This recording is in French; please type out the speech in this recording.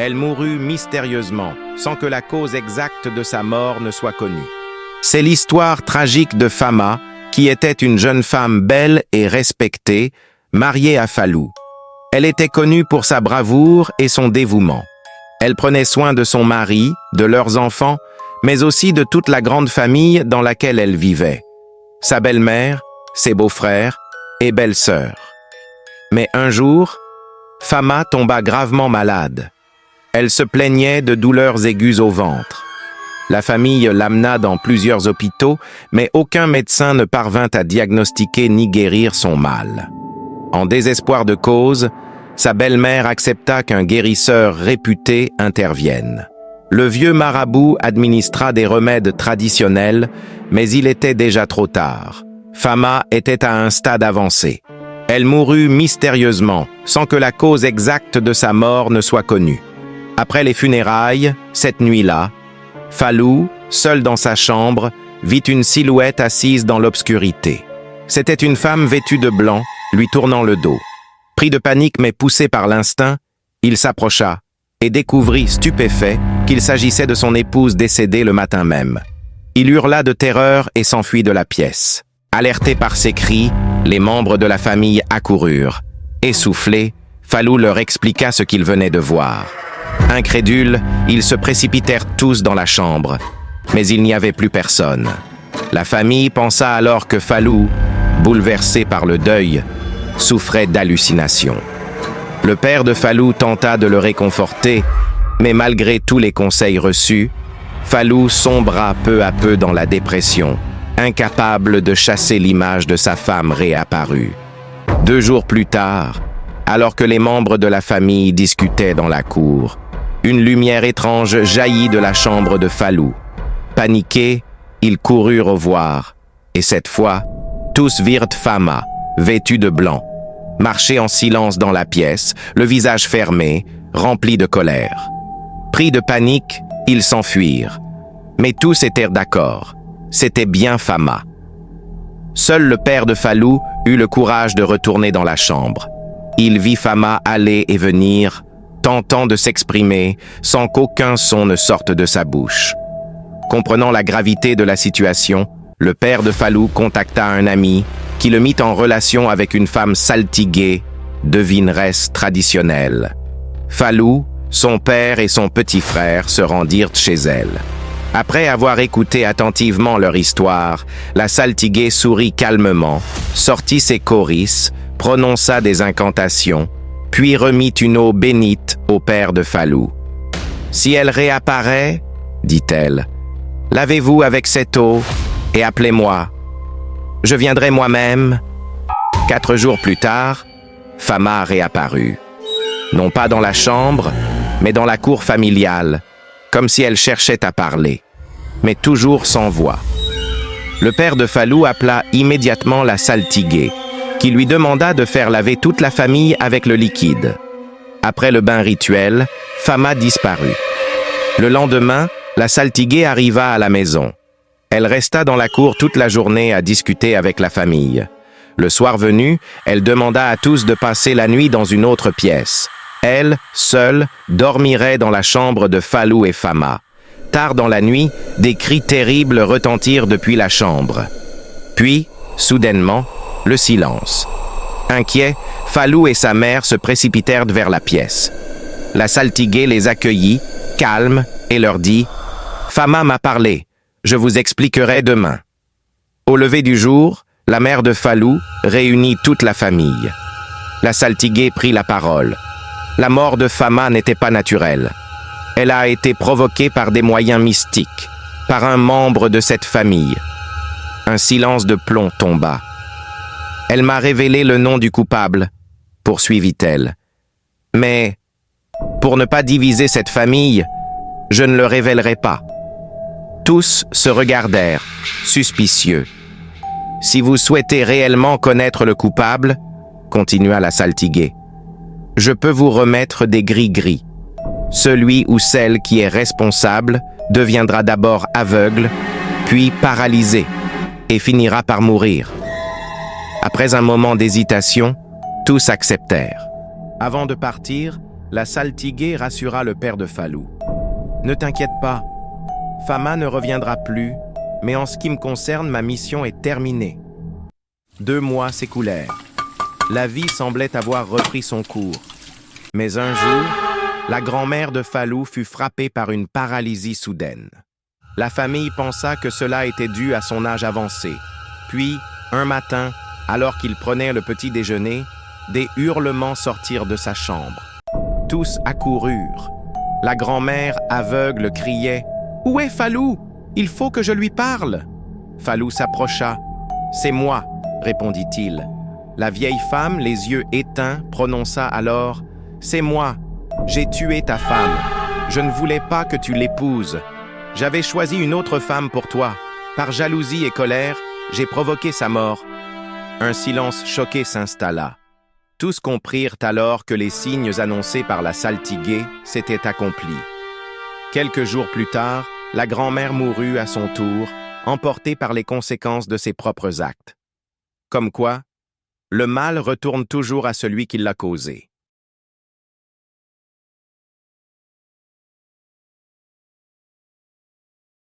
Elle mourut mystérieusement, sans que la cause exacte de sa mort ne soit connue. C'est l'histoire tragique de Fama, qui était une jeune femme belle et respectée, mariée à Falou. Elle était connue pour sa bravoure et son dévouement. Elle prenait soin de son mari, de leurs enfants, mais aussi de toute la grande famille dans laquelle elle vivait. Sa belle-mère, ses beaux-frères et belle-sœur. Mais un jour, Fama tomba gravement malade. Elle se plaignait de douleurs aiguës au ventre. La famille l'amena dans plusieurs hôpitaux, mais aucun médecin ne parvint à diagnostiquer ni guérir son mal. En désespoir de cause, sa belle-mère accepta qu'un guérisseur réputé intervienne. Le vieux marabout administra des remèdes traditionnels, mais il était déjà trop tard. Fama était à un stade avancé. Elle mourut mystérieusement, sans que la cause exacte de sa mort ne soit connue. Après les funérailles, cette nuit-là, Falou, seul dans sa chambre, vit une silhouette assise dans l'obscurité. C'était une femme vêtue de blanc, lui tournant le dos. Pris de panique mais poussé par l'instinct, il s'approcha et découvrit, stupéfait, qu'il s'agissait de son épouse décédée le matin même. Il hurla de terreur et s'enfuit de la pièce. Alertés par ses cris, les membres de la famille accoururent. Essoufflés, Falou leur expliqua ce qu'ils venaient de voir. Incrédules, ils se précipitèrent tous dans la chambre, mais il n'y avait plus personne. La famille pensa alors que Falou, bouleversé par le deuil, souffrait d'hallucinations. Le père de Falou tenta de le réconforter, mais malgré tous les conseils reçus, Falou sombra peu à peu dans la dépression, incapable de chasser l'image de sa femme réapparue. 2 jours plus tard, alors que les membres de la famille discutaient dans la cour, une lumière étrange jaillit de la chambre de Falou. Paniqués, ils coururent voir, et cette fois, tous virent Fama, vêtue de blanc, marcher en silence dans la pièce, le visage fermé, rempli de colère. Pris de panique, ils s'enfuirent. Mais tous étaient d'accord. C'était bien Fama. Seul le père de Falou eut le courage de retourner dans la chambre. Il vit Fama aller et venir, tentant de s'exprimer sans qu'aucun son ne sorte de sa bouche. Comprenant la gravité de la situation, le père de Falou contacta un ami qui le mit en relation avec une femme saltiguée, devineresse traditionnelle. Falou, son père et son petit frère se rendirent chez elle. Après avoir écouté attentivement leur histoire, la saltiguée sourit calmement, sortit ses chorisses, prononça des incantations, puis remit une eau bénite au père de Falou. « Si elle réapparaît, dit-elle, lavez-vous avec cette eau et appelez-moi. Je viendrai moi-même. » 4 jours plus tard, Fama réapparut. Non pas dans la chambre, mais dans la cour familiale, comme si elle cherchait à parler, mais toujours sans voix. Le père de Falou appela immédiatement la saltiguée, qui lui demanda de faire laver toute la famille avec le liquide. Après le bain rituel, Fama disparut. Le lendemain, la saltiguée arriva à la maison. Elle resta dans la cour toute la journée à discuter avec la famille. Le soir venu, elle demanda à tous de passer la nuit dans une autre pièce. Elle, seule, dormirait dans la chambre de Falou et Fama. Tard dans la nuit, des cris terribles retentirent depuis la chambre. Puis, soudainement, le silence. Inquiets, Falou et sa mère se précipitèrent vers la pièce. La saltiguée les accueillit, calme, et leur dit « Fama m'a parlé, je vous expliquerai demain. » Au lever du jour, la mère de Falou réunit toute la famille. La saltiguée prit la parole. La mort de Fama n'était pas naturelle. Elle a été provoquée par des moyens mystiques, par un membre de cette famille. Un silence de plomb tomba. Elle m'a révélé le nom du coupable, poursuivit-elle. Mais, pour ne pas diviser cette famille, je ne le révélerai pas. Tous se regardèrent, suspicieux. Si vous souhaitez réellement connaître le coupable, continua la saltiguée, je peux vous remettre des gris-gris. Celui ou celle qui est responsable deviendra d'abord aveugle, puis paralysé, et finira par mourir. Après un moment d'hésitation, tous acceptèrent. Avant de partir, La saltiguée rassura le père de Falou. « Ne t'inquiète pas, Fama ne reviendra plus, mais en ce qui me concerne, ma mission est terminée. » 2 mois s'écoulèrent. La vie semblait avoir repris son cours. Mais un jour, la grand-mère de Falou fut frappée par une paralysie soudaine. La famille pensa que cela était dû à son âge avancé. Puis, un matin, alors qu'il prenait le petit déjeuner, des hurlements sortirent de sa chambre. Tous accoururent. La grand-mère, aveugle, criait « Où est Falou? Il faut que je lui parle !» Falou s'approcha. « C'est moi !» répondit-il. La vieille femme, les yeux éteints, prononça alors « C'est moi, j'ai tué ta femme. Je ne voulais pas que tu l'épouses. J'avais choisi une autre femme pour toi. Par jalousie et colère, j'ai provoqué sa mort. » Un silence choqué s'installa. Tous comprirent alors que les signes annoncés par la saltiguée s'étaient accomplis. Quelques jours plus tard, la grand-mère mourut à son tour, emportée par les conséquences de ses propres actes. Comme quoi, le mal retourne toujours à celui qui l'a causé.